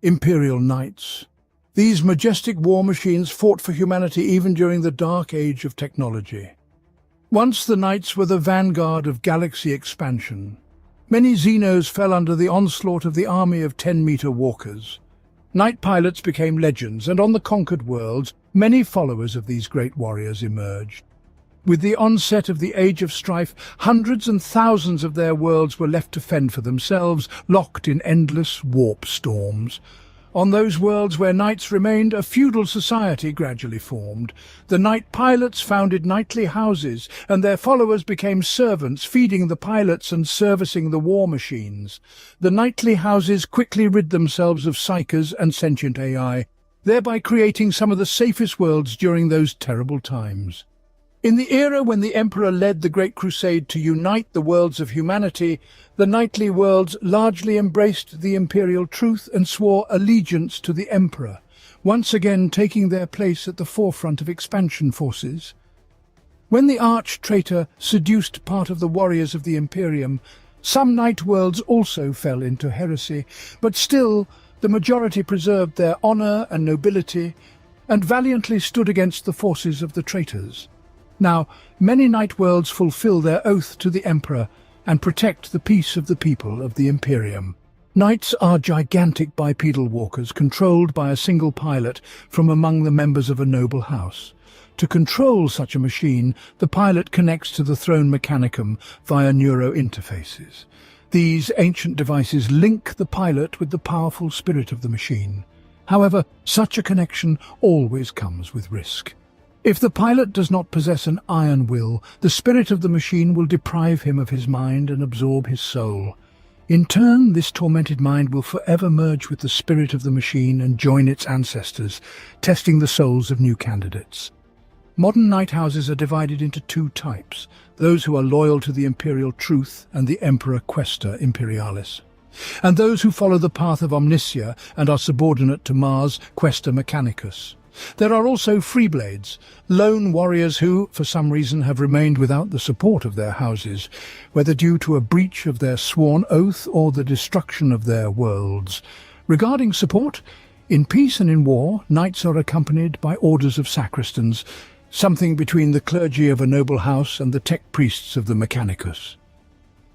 Imperial Knights. These majestic war machines fought for humanity even during the dark age of technology. Once the Knights were the vanguard of galaxy expansion. Many Xenos fell under the onslaught of the army of 10-meter walkers. Knight pilots became legends, and on the conquered worlds, many followers of these great warriors emerged. With the onset of the Age of Strife, hundreds and thousands of their worlds were left to fend for themselves, locked in endless warp storms. On those worlds where knights remained, a feudal society gradually formed. The knight pilots founded knightly houses, and their followers became servants, feeding the pilots and servicing the war machines. The knightly houses quickly rid themselves of psychers and sentient AI, thereby creating some of the safest worlds during those terrible times. In the era when the Emperor led the Great Crusade to unite the worlds of humanity, the knightly worlds largely embraced the imperial truth and swore allegiance to the Emperor, once again taking their place at the forefront of expansion forces. When the arch-traitor seduced part of the warriors of the Imperium, some knight worlds also fell into heresy, but still the majority preserved their honor and nobility and valiantly stood against the forces of the traitors. Now, many knight worlds fulfill their oath to the Emperor and protect the peace of the people of the Imperium. Knights are gigantic bipedal walkers controlled by a single pilot from among the members of a noble house. To control such a machine, the pilot connects to the throne mechanicum via neuro interfaces. These ancient devices link the pilot with the powerful spirit of the machine. However, such a connection always comes with risk. If the pilot does not possess an iron will, the spirit of the machine will deprive him of his mind and absorb his soul. In turn, this tormented mind will forever merge with the spirit of the machine and join its ancestors, testing the souls of new candidates. Modern knight houses are divided into two types: those who are loyal to the imperial truth and the Emperor Quaestor Imperialis, and those who follow the path of Omniscia and are subordinate to Mars Quaestor Mechanicus. There are also freeblades, lone warriors who, for some reason, have remained without the support of their houses, whether due to a breach of their sworn oath or the destruction of their worlds. Regarding support, in peace and in war, knights are accompanied by orders of sacristans, something between the clergy of a noble house and the tech priests of the Mechanicus.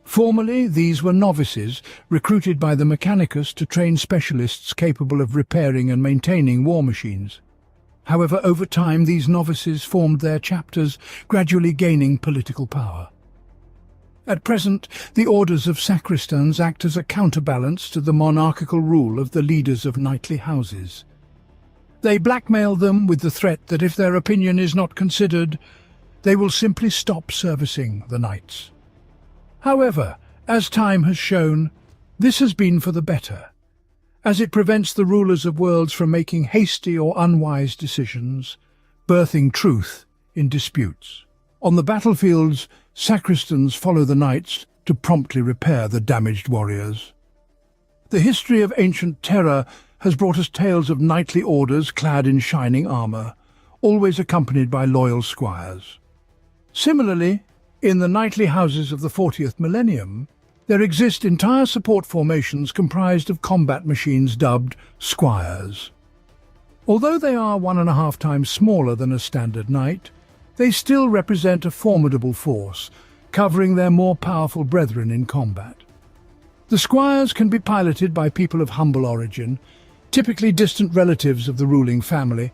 Formerly, these were novices, recruited by the Mechanicus to train specialists capable of repairing and maintaining war machines. However, over time, these novices formed their chapters, gradually gaining political power. At present, the orders of sacristans act as a counterbalance to the monarchical rule of the leaders of knightly houses. They blackmail them with the threat that if their opinion is not considered, they will simply stop servicing the knights. However, as time has shown, this has been for the better, as it prevents the rulers of worlds from making hasty or unwise decisions, birthing truth in disputes. On the battlefields, sacristans follow the knights to promptly repair the damaged warriors. The history of ancient terror has brought us tales of knightly orders clad in shining armor, always accompanied by loyal squires. Similarly, in the knightly houses of the 40th millennium, there exist entire support formations comprised of combat machines dubbed squires. Although they are 1.5 times smaller than a standard knight, they still represent a formidable force, covering their more powerful brethren in combat. The squires can be piloted by people of humble origin, typically distant relatives of the ruling family,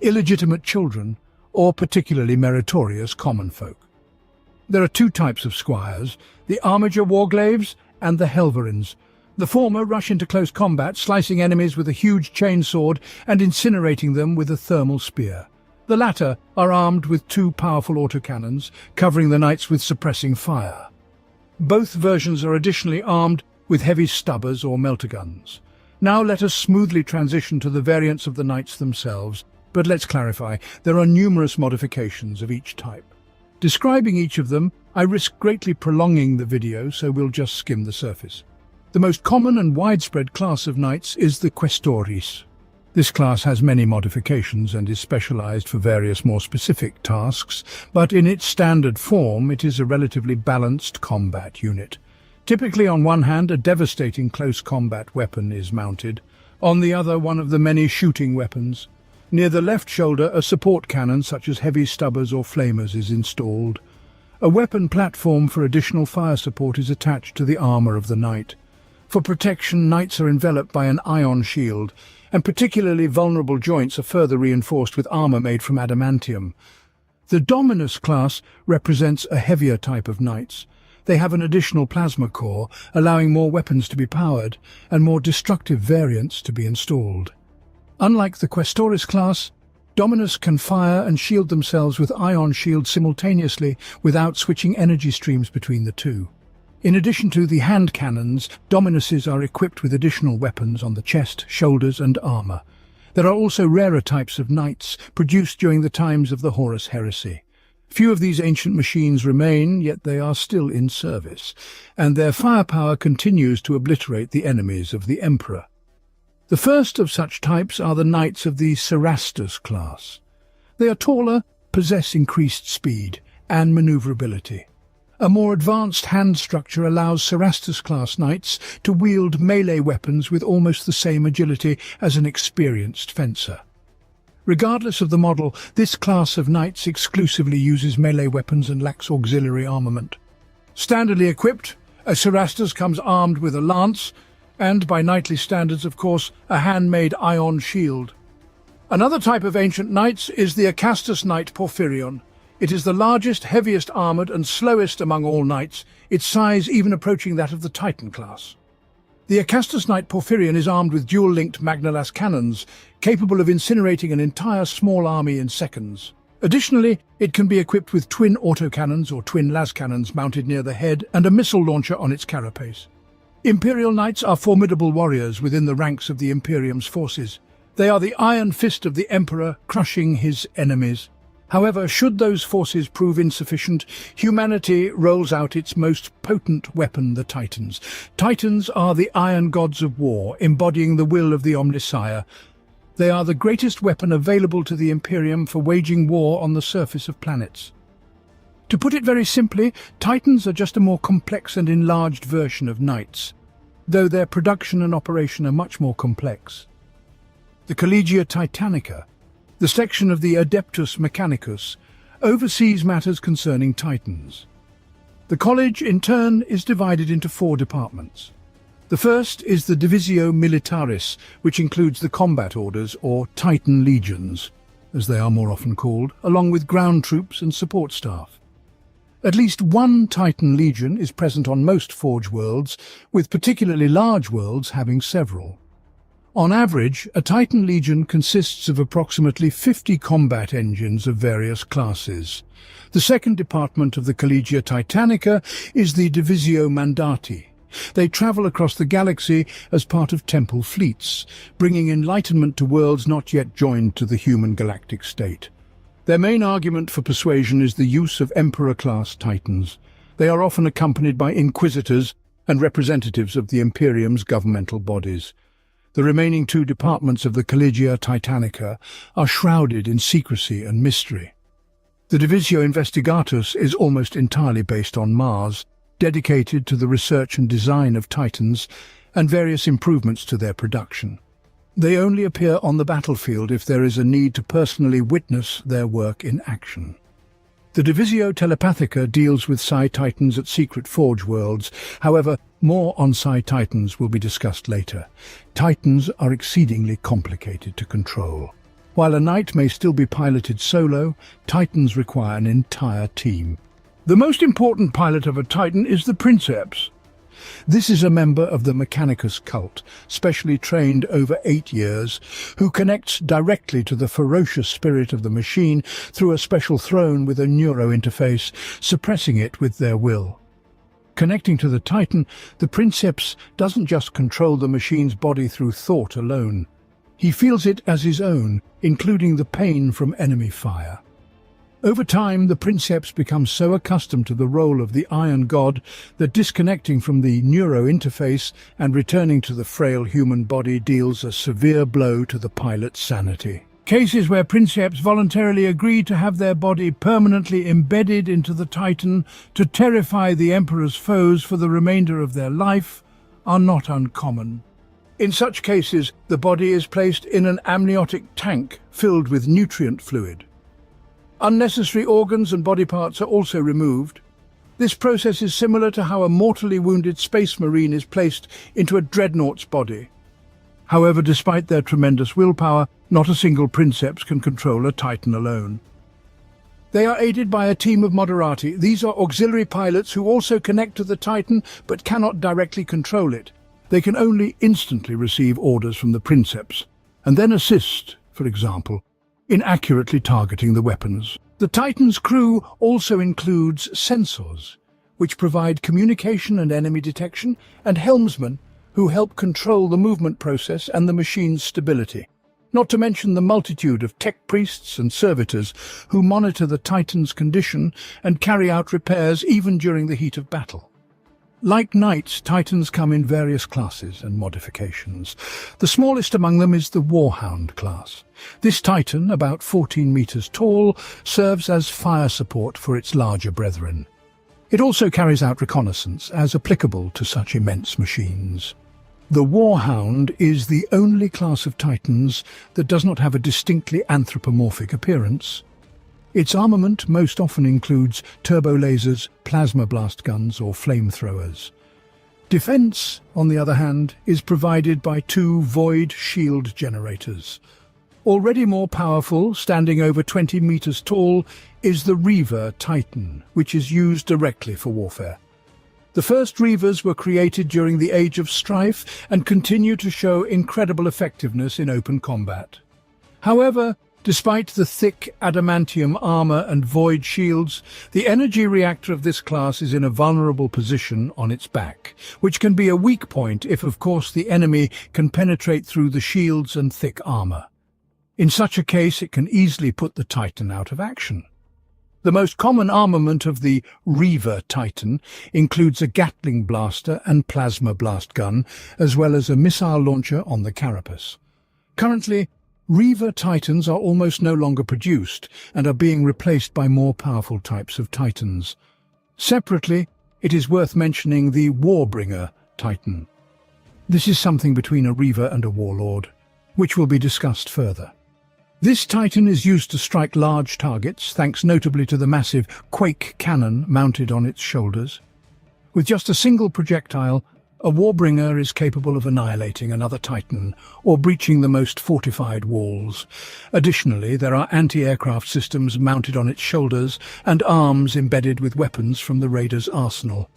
illegitimate children, or particularly meritorious common folk. There are two types of squires: the Armiger warglaves and the Helverins. The former rush into close combat, slicing enemies with a huge chainsword and incinerating them with a thermal spear. The latter are armed with 2 powerful autocannons, covering the knights with suppressing fire. Both versions are additionally armed with heavy stubbers or melter guns. Now let us smoothly transition to the variants of the knights themselves, but let's clarify, there are numerous modifications of each type. Describing each of them, I risk greatly prolonging the video, so we'll just skim the surface. The most common and widespread class of knights is the Quaestoris. This class has many modifications and is specialized for various more specific tasks, but in its standard form it is a relatively balanced combat unit. Typically, on one hand, a devastating close combat weapon is mounted. On the other, one of the many shooting weapons. Near the left shoulder, a support cannon such as heavy stubbers or flamers is installed. A weapon platform for additional fire support is attached to the armour of the knight. For protection, knights are enveloped by an ion shield, and particularly vulnerable joints are further reinforced with armour made from adamantium. The Dominus class represents a heavier type of knights. They have an additional plasma core, allowing more weapons to be powered and more destructive variants to be installed. Unlike the Questoris class, Dominus can fire and shield themselves with ion shields simultaneously without switching energy streams between the two. In addition to the hand cannons, Dominuses are equipped with additional weapons on the chest, shoulders and armour. There are also rarer types of knights produced during the times of the Horus Heresy. Few of these ancient machines remain, yet they are still in service, and their firepower continues to obliterate the enemies of the Emperor. The first of such types are the knights of the Cerastus class. They are taller, possess increased speed and maneuverability. A more advanced hand structure allows Cerastus-class knights to wield melee weapons with almost the same agility as an experienced fencer. Regardless of the model, this class of knights exclusively uses melee weapons and lacks auxiliary armament. Standardly equipped, a Cerastus comes armed with a lance, and, by knightly standards of course, a handmade ion shield. Another type of ancient knights is the Acastus Knight Porphyrion. It is the largest, heaviest armoured and slowest among all knights, its size even approaching that of the Titan class. The Acastus Knight Porphyrion is armed with dual-linked Magnalas cannons, capable of incinerating an entire small army in seconds. Additionally, it can be equipped with twin autocannons or twin lascannons mounted near the head and a missile launcher on its carapace. Imperial Knights are formidable warriors within the ranks of the Imperium's forces. They are the iron fist of the Emperor, crushing his enemies. However, should those forces prove insufficient, humanity rolls out its most potent weapon, the Titans. Titans are the iron gods of war, embodying the will of the Omnissiah. They are the greatest weapon available to the Imperium for waging war on the surface of planets. To put it very simply, Titans are just a more complex and enlarged version of knights, though their production and operation are much more complex. The Collegia Titanica, the section of the Adeptus Mechanicus, oversees matters concerning Titans. The college, in turn, is divided into 4 departments. The first is the Divisio Militaris, which includes the combat orders, or Titan legions, as they are more often called, along with ground troops and support staff. At least one Titan legion is present on most Forge worlds, with particularly large worlds having several. On average, a Titan Legion consists of approximately 50 combat engines of various classes. The second department of the Collegia Titanica is the Divisio Mandati. They travel across the galaxy as part of temple fleets, bringing enlightenment to worlds not yet joined to the human galactic state. Their main argument for persuasion is the use of Emperor-class Titans. They are often accompanied by Inquisitors and representatives of the Imperium's governmental bodies. The remaining 2 departments of the Collegia Titanica are shrouded in secrecy and mystery. The Divisio Investigatus is almost entirely based on Mars, dedicated to the research and design of Titans and various improvements to their production. They only appear on the battlefield if there is a need to personally witness their work in action. The Divisio Telepathica deals with Psi Titans at secret Forge worlds. However, more on Psi Titans will be discussed later. Titans are exceedingly complicated to control. While a knight may still be piloted solo, Titans require an entire team. The most important pilot of a Titan is the Princeps. This is a member of the Mechanicus cult, specially trained over 8 years, who connects directly to the ferocious spirit of the machine through a special throne with a neuro-interface, suppressing it with their will. Connecting to the Titan, the Princeps doesn't just control the machine's body through thought alone. He feels it as his own, including the pain from enemy fire. Over time, the Princeps becomes so accustomed to the role of the Iron God that disconnecting from the neuro-interface and returning to the frail human body deals a severe blow to the pilot's sanity. Cases where Princeps voluntarily agree to have their body permanently embedded into the Titan to terrify the Emperor's foes for the remainder of their life are not uncommon. In such cases, the body is placed in an amniotic tank filled with nutrient fluid. Unnecessary organs and body parts are also removed. This process is similar to how a mortally wounded space marine is placed into a dreadnought's body. However, despite their tremendous willpower, not a single princeps can control a Titan alone. They are aided by a team of Moderati. These are auxiliary pilots who also connect to the Titan but cannot directly control it. They can only instantly receive orders from the princeps and then assist, for example, in accurately targeting the weapons. The Titan's crew also includes sensors, which provide communication and enemy detection, and helmsmen, who help control the movement process and the machine's stability. Not to mention the multitude of tech priests and servitors who monitor the Titan's condition and carry out repairs even during the heat of battle. Like knights, Titans come in various classes and modifications. The smallest among them is the Warhound class. This Titan, about 14 meters tall, serves as fire support for its larger brethren. It also carries out reconnaissance, as applicable to such immense machines. The Warhound is the only class of Titans that does not have a distinctly anthropomorphic appearance. Its armament most often includes turbo lasers, plasma blast guns or flamethrowers. Defense, on the other hand, is provided by 2 void shield generators. Already more powerful, standing over 20 meters tall, is the Reaver Titan, which is used directly for warfare. The first Reavers were created during the Age of Strife and continue to show incredible effectiveness in open combat. However, despite the thick adamantium armor and void shields, the energy reactor of this class is in a vulnerable position on its back, which can be a weak point if, of course, the enemy can penetrate through the shields and thick armor. In such a case, it can easily put the Titan out of action. The most common armament of the Reaver Titan includes a Gatling blaster and plasma blast gun, as well as a missile launcher on the carapace. Currently, Reaver Titans are almost no longer produced and are being replaced by more powerful types of Titans. Separately, it is worth mentioning the Warbringer Titan. This is something between a Reaver and a Warlord, which will be discussed further. This Titan is used to strike large targets, thanks notably to the massive Quake cannon mounted on its shoulders. With just a single projectile, a Warbringer is capable of annihilating another Titan or breaching the most fortified walls. Additionally, there are anti-aircraft systems mounted on its shoulders and arms embedded with weapons from the Raider's arsenal.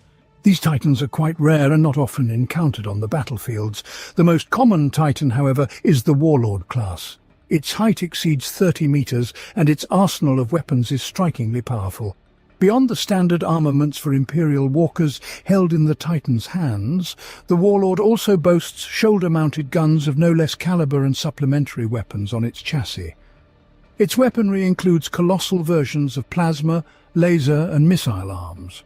These Titans are quite rare and not often encountered on the battlefields. The most common Titan, however, is the Warlord class. Its height exceeds 30 meters and its arsenal of weapons is strikingly powerful. Beyond the standard armaments for Imperial walkers held in the Titan's hands, the Warlord also boasts shoulder-mounted guns of no less caliber and supplementary weapons on its chassis. Its weaponry includes colossal versions of plasma, laser and missile arms.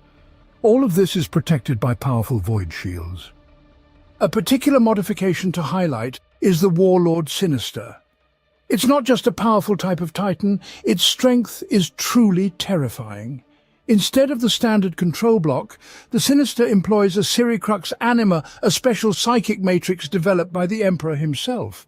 All of this is protected by powerful void shields. A particular modification to highlight is the Warlord Sinister. It's not just a powerful type of Titan, its strength is truly terrifying. Instead of the standard control block, the Sinister employs a Siricrux Anima, a special psychic matrix developed by the Emperor himself.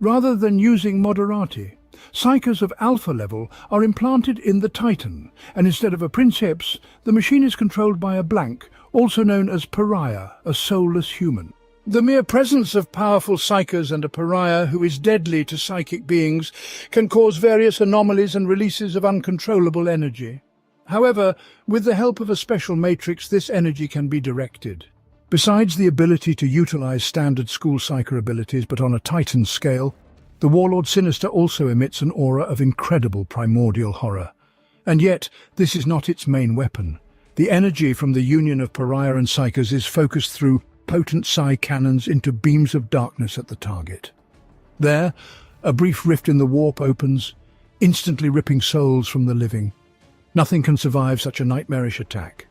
Rather than using Moderati, psychers of alpha level are implanted in the Titan, and instead of a princeps, the machine is controlled by a blank, also known as pariah, a soulless human. The mere presence of powerful psychers and a pariah who is deadly to psychic beings can cause various anomalies and releases of uncontrollable energy. However, with the help of a special matrix, this energy can be directed. Besides the ability to utilize standard school psyker abilities, but on a Titan scale, the Warlord Sinister also emits an aura of incredible primordial horror. And yet, this is not its main weapon. The energy from the union of pariah and psychers is focused through potent psi cannons into beams of darkness at the target. There, a brief rift in the warp opens, instantly ripping souls from the living. Nothing can survive such a nightmarish attack.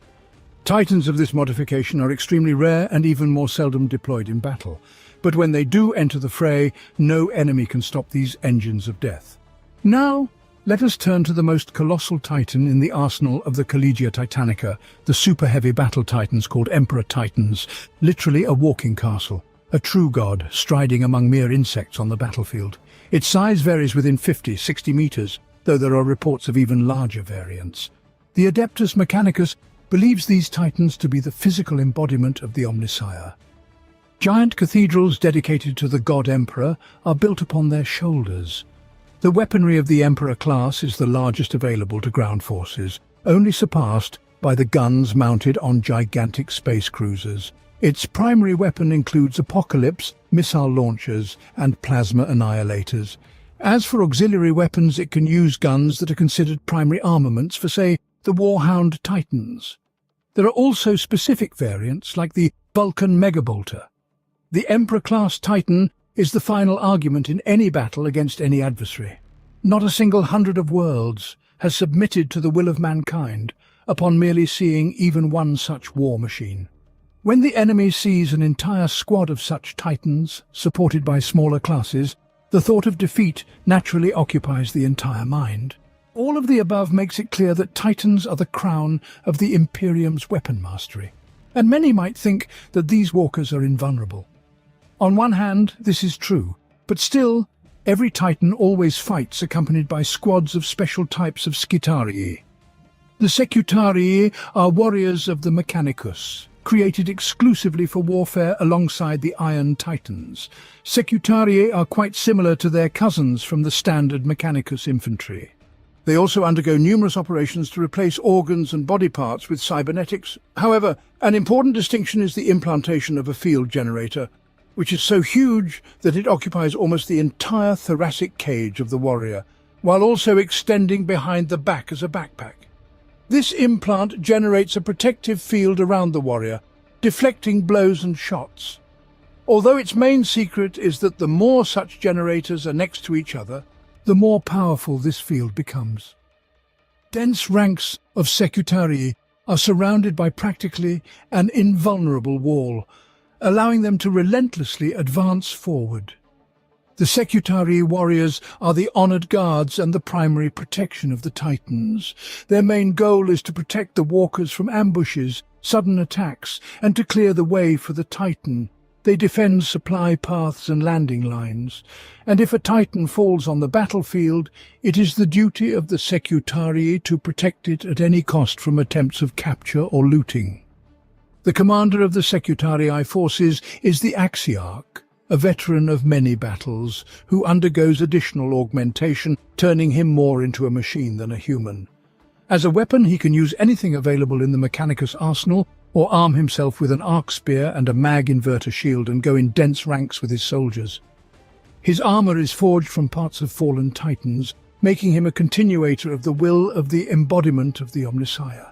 Titans of this modification are extremely rare and even more seldom deployed in battle. But when they do enter the fray, no enemy can stop these engines of death. Now, let us turn to the most colossal Titan in the arsenal of the Collegia Titanica, the super-heavy battle Titans called Emperor Titans, literally a walking castle. a true god striding among mere insects on the battlefield. Its size varies within 50-60 meters, though there are reports of even larger variants. The Adeptus Mechanicus believes these titans to be the physical embodiment of the Omnissiah. Giant cathedrals dedicated to the god Emperor are built upon their shoulders. The weaponry of the Emperor class is the largest available to ground forces, only surpassed by the guns mounted on gigantic space cruisers. Its primary weapon includes Apocalypse, missile launchers, and plasma annihilators. As for auxiliary weapons, it can use guns that are considered primary armaments for, say, the Warhound Titans. There are also specific variants, like the Vulcan Megabolter. The Emperor-class Titan is the final argument in any battle against any adversary. Not a single hundred of worlds has submitted to the will of mankind upon merely seeing even one such war machine. When the enemy sees an entire squad of such Titans, supported by smaller classes, the thought of defeat naturally occupies the entire mind. All of the above makes it clear that Titans are the crown of the Imperium's weapon mastery, and many might think that these walkers are invulnerable. On one hand, this is true, but still, every Titan always fights accompanied by squads of special types of Scitarii. The Secutarii are warriors of the Mechanicus, created exclusively for warfare alongside the Iron Titans. Secutarii are quite similar to their cousins from the standard Mechanicus infantry. They also undergo numerous operations to replace organs and body parts with cybernetics. However, an important distinction is the implantation of a field generator, which is so huge that it occupies almost the entire thoracic cage of the warrior, while also extending behind the back as a backpack. This implant generates a protective field around the warrior, deflecting blows and shots. Although its main secret is that the more such generators are next to each other, the more powerful this field becomes. Dense ranks of Secutarii are surrounded by practically an invulnerable wall, allowing them to relentlessly advance forward. The Secutarii warriors are the honored guards and the primary protection of the Titans. Their main goal is to protect the walkers from ambushes, sudden attacks, and to clear the way for the Titan. They defend supply paths and landing lines, and if a Titan falls on the battlefield, it is the duty of the Secutarii to protect it at any cost from attempts of capture or looting. The commander of the Secutarii forces is the Axiarch, a veteran of many battles, who undergoes additional augmentation, turning him more into a machine than a human. As a weapon, he can use anything available in the Mechanicus arsenal, or arm himself with an arc spear and a mag inverter shield and go in dense ranks with his soldiers. His armor is forged from parts of fallen Titans, making him a continuator of the will of the embodiment of the Omnissiah.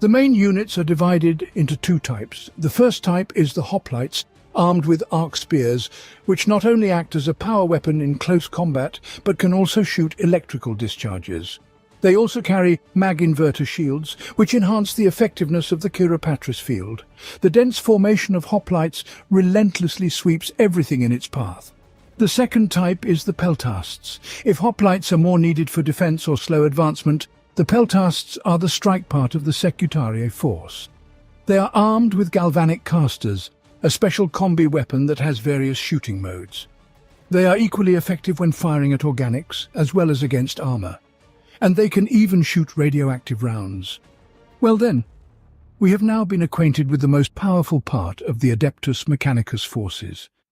The main units are divided into two types. The first type is the hoplites, armed with arc spears, which not only act as a power weapon in close combat, but can also shoot electrical discharges. They also carry mag inverter shields, which enhance the effectiveness of the Chiropatris field. The dense formation of hoplites relentlessly sweeps everything in its path. The second type is the peltasts. If hoplites are more needed for defense or slow advancement, the peltasts are the strike part of the Secutarii force. They are armed with galvanic casters, a special combi weapon that has various shooting modes. They are equally effective when firing at organics, as well as against armor. And they can even shoot radioactive rounds. Well then, we have now been acquainted with the most powerful part of the Adeptus Mechanicus forces,